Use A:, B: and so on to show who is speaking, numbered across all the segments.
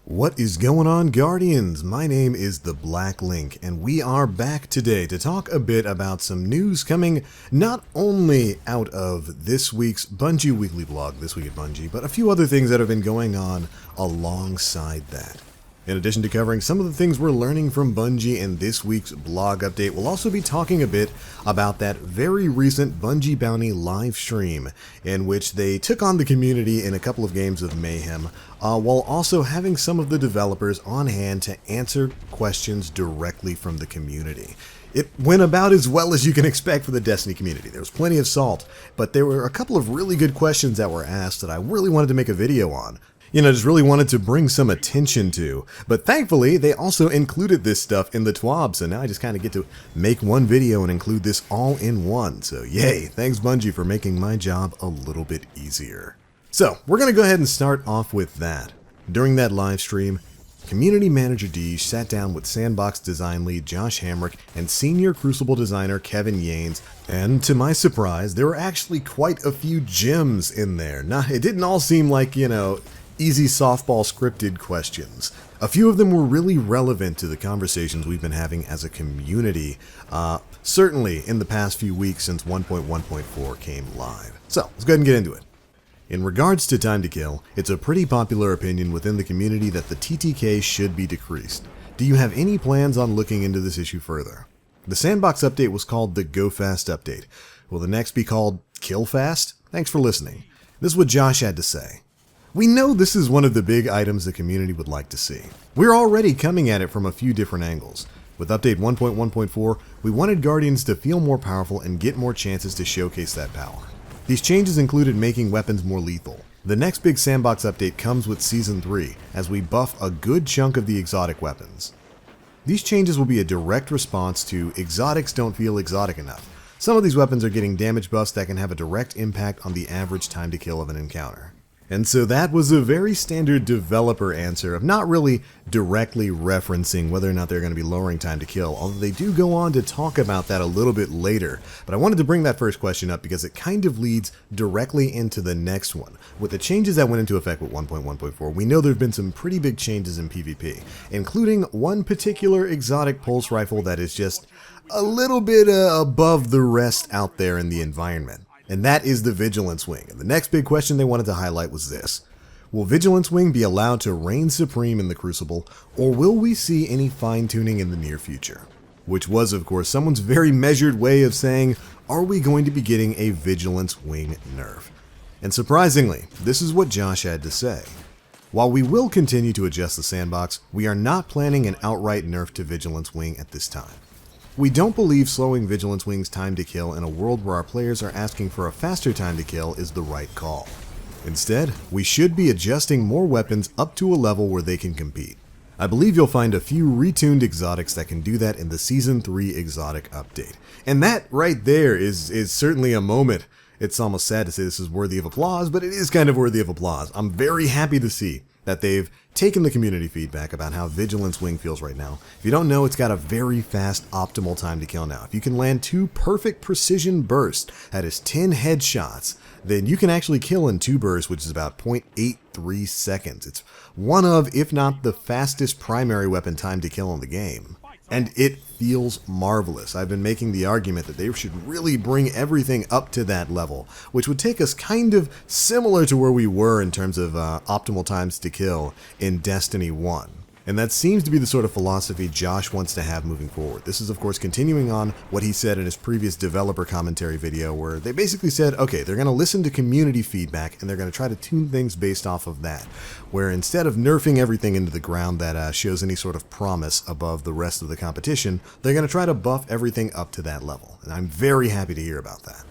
A: What is going on, Guardians? My name is TheBlackLink, and we are back today to talk a bit about some news coming not only out of this week's Bungie weekly vlog, This Week at Bungie, but a few other things that have been going on alongside that. In addition to covering some of the things we're learning from Bungie in this week's blog update, we'll also be talking a bit about that very recent Bungie Bounty live stream in which they took on the community in a couple of games of Mayhem, while also having some of the developers on hand to answer questions directly from the community. It went about as well as you can expect for the Destiny community. There was plenty of salt, but there were a couple of really good questions that were asked that I really wanted to make a video on. Just really wanted to bring some attention to. But thankfully, they also included this stuff in the TWAB, so now I just kind of get to make one video and include this all in one. So yay, thanks Bungie for making my job a little bit easier. So, we're going to go ahead and start off with that. During that live stream, Community Manager Deej sat down with Sandbox Design Lead Josh Hamrick and Senior Crucible Designer Kevin Yanes, and to my surprise, there were actually quite a few gems in there. Now, it didn't all seem like, easy softball scripted questions. A few of them were really relevant to the conversations we've been having as a community, certainly in the past few weeks since 1.1.4 came live. So, let's go ahead and get into it. In regards to time to kill, it's a pretty popular opinion within the community that the TTK should be decreased. Do you have any plans on looking into this issue further? The Sandbox update was called the Go Fast update. Will the next be called Kill Fast? Thanks for listening. This is what Josh had to say. We know this is one of the big items the community would like to see. We're already coming at it from a few different angles. With update 1.1.4, we wanted Guardians to feel more powerful and get more chances to showcase that power. These changes included making weapons more lethal. The next big Sandbox update comes with Season 3, as we buff a good chunk of the exotic weapons. These changes will be a direct response to exotics don't feel exotic enough. Some of these weapons are getting damage buffs that can have a direct impact on the average time to kill of an encounter. And so that was a very standard developer answer of not really directly referencing whether or not they're going to be lowering time to kill, although they do go on to talk about that a little bit later. But I wanted to bring that first question up because it kind of leads directly into the next one. With the changes that went into effect with 1.1.4, we know there have been some pretty big changes in PvP, including one particular exotic pulse rifle that is just a little bit above the rest out there in the environment. And that is the Vigilance Wing. And the next big question they wanted to highlight was this. Will Vigilance Wing be allowed to reign supreme in the Crucible, or will we see any fine-tuning in the near future? Which was, of course, someone's very measured way of saying, are we going to be getting a Vigilance Wing nerf? And surprisingly, this is what Josh had to say. While we will continue to adjust the sandbox, we are not planning an outright nerf to Vigilance Wing at this time. We don't believe slowing Vigilance Wing's time to kill in a world where our players are asking for a faster time to kill is the right call. Instead, we should be adjusting more weapons up to a level where they can compete. I believe you'll find a few retuned exotics that can do that in the Season 3 exotic update. And that right there is certainly a moment. It's almost sad to say this is worthy of applause, but it is kind of worthy of applause. I'm very happy to see that they've taken the community feedback about how Vigilance Wing feels right now. If you don't know, it's got a very fast optimal time to kill now. If you can land 2 perfect precision bursts, that is 10 headshots, then you can actually kill in 2 bursts, which is about 0.83 seconds. It's one of, if not the fastest primary weapon time to kill in the game. And it feels marvelous. I've been making the argument that they should really bring everything up to that level, which would take us kind of similar to where we were in terms of optimal times to kill in Destiny 1. And that seems to be the sort of philosophy Josh wants to have moving forward. This is, of course, continuing on what he said in his previous developer commentary video, where they basically said, okay, they're going to listen to community feedback and they're going to try to tune things based off of that, where instead of nerfing everything into the ground that shows any sort of promise above the rest of the competition, they're going to try to buff everything up to that level. And I'm very happy to hear about that.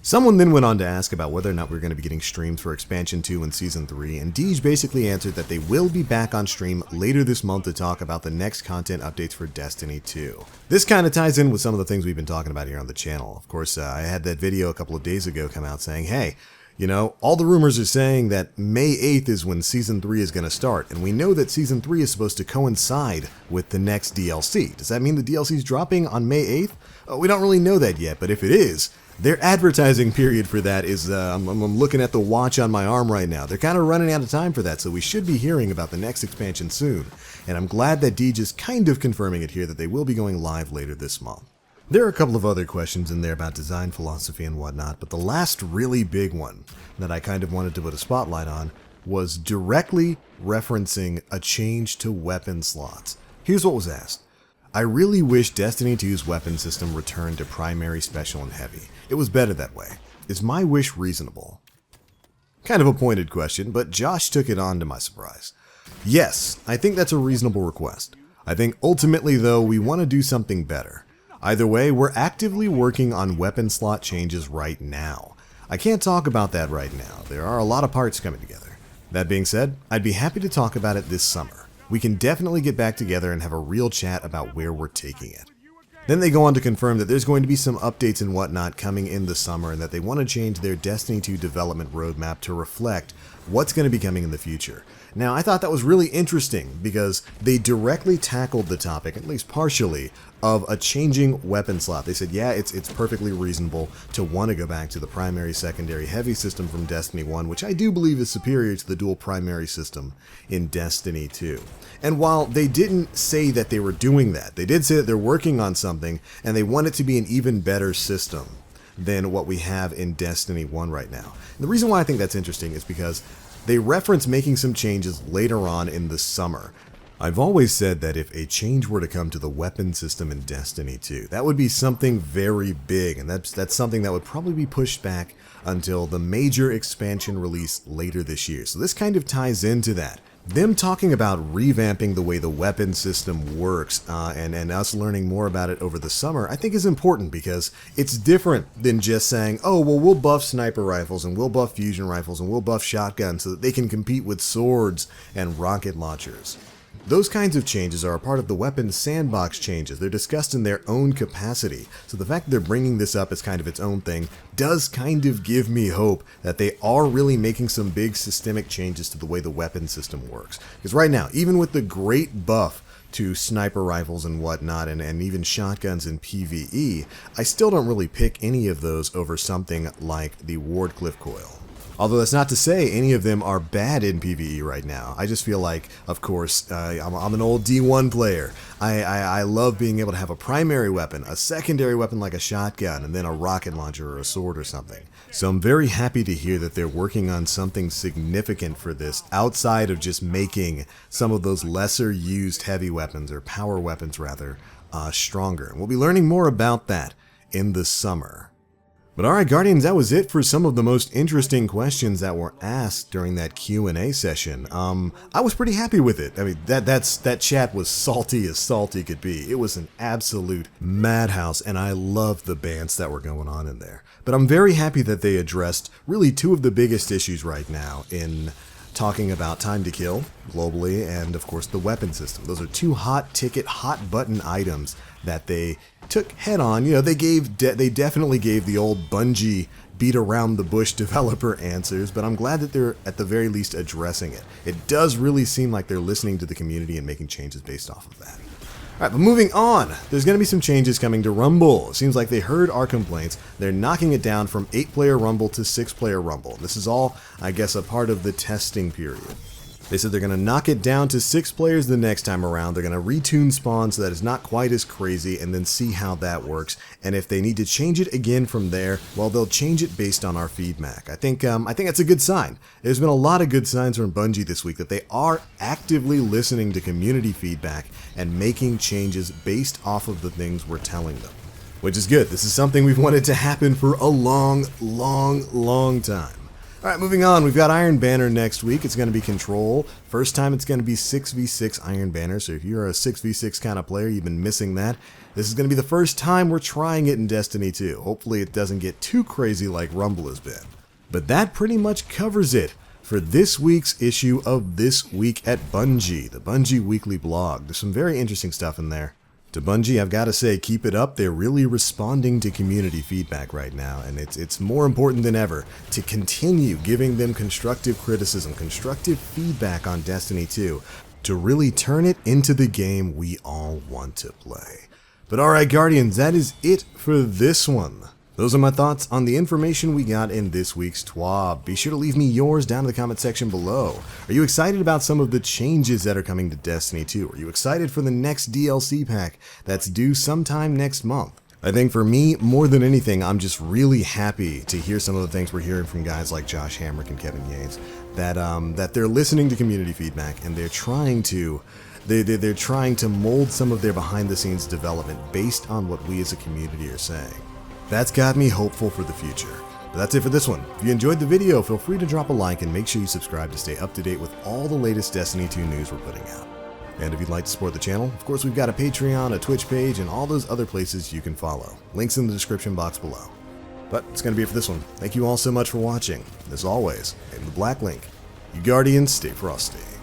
A: Someone then went on to ask about whether or not we're going to be getting streams for Expansion 2 and Season 3, and Deej basically answered that they will be back on stream later this month to talk about the next content updates for Destiny 2. This kind of ties in with some of the things we've been talking about here on the channel. Of course, I had that video a couple of days ago come out saying, hey, all the rumors are saying that May 8th is when Season 3 is going to start, and we know that Season 3 is supposed to coincide with the next DLC. Does that mean the DLC is dropping on May 8th? We don't really know that yet, but if it is, Their advertising period for that is, I'm looking at the watch on my arm right now. They're kind of running out of time for that, so we should be hearing about the next expansion soon. And I'm glad that Deej is kind of confirming it here that they will be going live later this month. There are a couple of other questions in there about design philosophy and whatnot, but the last really big one that I kind of wanted to put a spotlight on was directly referencing a change to weapon slots. Here's what was asked. I really wish Destiny 2's weapon system returned to primary, special, and heavy. It was better that way. Is my wish reasonable? Kind of a pointed question, but Josh took it on to my surprise. Yes, I think that's a reasonable request. I think ultimately, though, we want to do something better. Either way, we're actively working on weapon slot changes right now. I can't talk about that right now. There are a lot of parts coming together. That being said, I'd be happy to talk about it this summer. We can definitely get back together and have a real chat about where we're taking it. Then they go on to confirm that there's going to be some updates and whatnot coming in the summer and that they want to change their Destiny 2 development roadmap to reflect what's going to be coming in the future. Now, I thought that was really interesting because they directly tackled the topic, at least partially, of a changing weapon slot. They said, yeah, it's perfectly reasonable to want to go back to the primary, secondary, heavy system from Destiny 1, which I do believe is superior to the dual primary system in Destiny 2. And while they didn't say that they were doing that, they did say that they're working on something and they want it to be an even better system than what we have in Destiny 1 right now. And the reason why I think that's interesting is because they reference making some changes later on in the summer. I've always said that if a change were to come to the weapon system in Destiny 2, that would be something very big, and that's something that would probably be pushed back until the major expansion release later this year. So this kind of ties into that. Them talking about revamping the way the weapon system works and us learning more about it over the summer, I think is important because it's different than just saying, oh, well, we'll buff sniper rifles and we'll buff fusion rifles and we'll buff shotguns so that they can compete with swords and rocket launchers. Those kinds of changes are a part of the weapons sandbox changes. They're discussed in their own capacity. So the fact that they're bringing this up as kind of its own thing does kind of give me hope that they are really making some big systemic changes to the way the weapon system works. Because right now, even with the great buff to sniper rifles and whatnot, and even shotguns in PvE, I still don't really pick any of those over something like the Wardcliff coil. Although that's not to say any of them are bad in PvE right now. I just feel like, of course, I'm an old D1 player. I love being able to have a primary weapon, a secondary weapon like a shotgun, and then a rocket launcher or a sword or something. So I'm very happy to hear that they're working on something significant for this outside of just making some of those lesser used heavy weapons, or power weapons rather, stronger. And we'll be learning more about that in the summer. But alright, Guardians, that was it for some of the most interesting questions that were asked during that Q&A session. I was pretty happy with it. I mean, that chat was salty as salty could be. It was an absolute madhouse, and I loved the bants that were going on in there. But I'm very happy that they addressed really two of the biggest issues right now in talking about time to kill globally and, of course, the weapon system. Those are two hot ticket, hot button items that they took head on. You know, they definitely gave the old Bungie beat around the bush developer answers, but I'm glad that they're at the very least addressing it. It does really seem like they're listening to the community and making changes based off of that. Alright, but moving on, there's going to be some changes coming to Rumble. It seems like they heard our complaints. They're knocking it down from 8-player Rumble to 6-player Rumble. This is all, I guess, a part of the testing period. They said they're going to knock it down to 6 players the next time around. They're going to retune spawn so that it's not quite as crazy and then see how that works. And if they need to change it again from there, well, they'll change it based on our feedback. I think that's a good sign. There's been a lot of good signs from Bungie this week that they are actively listening to community feedback and making changes based off of the things we're telling them. Which is good. This is something we've wanted to happen for a long time. Alright, moving on, we've got Iron Banner next week. It's going to be Control. First time it's going to be 6v6 Iron Banner, so if you're a 6v6 kind of player, you've been missing that. This is going to be the first time we're trying it in Destiny 2. Hopefully it doesn't get too crazy like Rumble has been. But that pretty much covers it for this week's issue of This Week at Bungie, the Bungie Weekly blog. There's some very interesting stuff in there. To Bungie, I've got to say, keep it up. They're really responding to community feedback right now, and it's more important than ever to continue giving them constructive criticism, constructive feedback on Destiny 2 to really turn it into the game we all want to play. But alright, Guardians, that is it for this one. Those are my thoughts on the information we got in this week's TWAB. Be sure to leave me yours down in the comment section below. Are you excited about some of the changes that are coming to Destiny 2? Are you excited for the next DLC pack that's due sometime next month? I think for me, more than anything, I'm just really happy to hear some of the things we're hearing from guys like Josh Hamrick and Kevin Yates, that they're listening to community feedback and they're trying to mold some of their behind-the-scenes development based on what we as a community are saying. That's got me hopeful for the future. But that's it for this one. If you enjoyed the video, feel free to drop a like and make sure you subscribe to stay up to date with all the latest Destiny 2 news we're putting out. And if you'd like to support the channel, of course we've got a Patreon, a Twitch page, and all those other places you can follow. Links in the description box below. But it's going to be it for this one. Thank you all so much for watching. As always, I'm TheBlackLink. You Guardians, stay frosty.